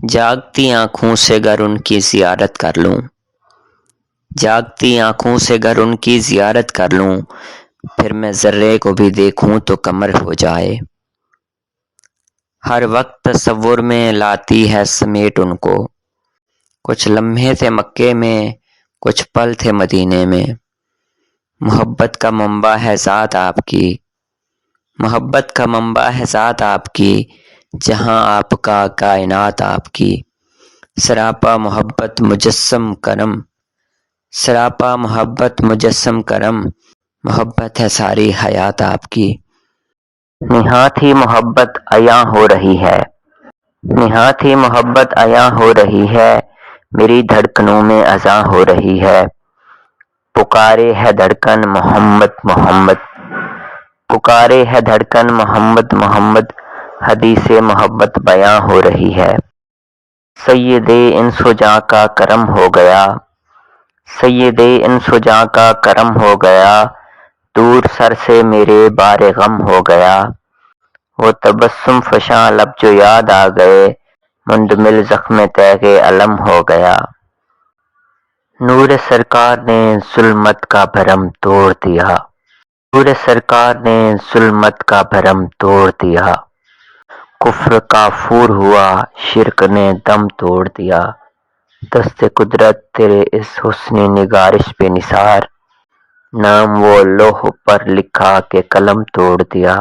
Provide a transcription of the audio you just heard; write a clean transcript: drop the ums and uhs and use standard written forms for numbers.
جاگتی آنکھوں سے گر ان کی زیارت کر لوں، جاگتی آنکھوں سے گر ان کی زیارت کر لوں، پھر میں ذرے کو بھی دیکھوں تو کمر ہو جائے۔ ہر وقت تصور میں لاتی ہے سمیٹ ان کو، کچھ لمحے تھے مکے میں، کچھ پل تھے مدینے میں۔ محبت کا منبع ہے ذات آپ کی، محبت کا منبع ہے ذات آپ کی، جہاں آپ کا کائنات آپ کی۔ سراپا محبت مجسم کرم، سراپا محبت مجسم کرم، محبت ہے ساری حیات آپ کی۔ نہات ہی محبت عیاں ہو رہی ہے، نہات ہی محبت عیاں ہو رہی ہے، میری دھڑکنوں میں اذاں ہو رہی ہے۔ پکارے ہے دھڑکن محمد محمد، پکارے ہے دھڑکن محمد محمد، حدیث محبت بیاں ہو رہی ہے۔ سید انس و جاں کا کرم ہو گیا، سید انس و جاں کا کرم ہو گیا، دور سر سے میرے بار غم ہو گیا۔ وہ تبسم فشاں لب جو یاد آ گئے، مندمل زخم تیغ علم ہو گیا۔ نور سرکار نے ظلمت کا بھرم توڑ دیا، نور سرکار نے ظلمت کا بھرم توڑ دیا۔ کفر کافور ہوا، شرک نے دم توڑ دیا، دست قدرت تیرے اس حسن نگارش بے نثار، نام وہ لوح پر لکھا کہ قلم توڑ دیا۔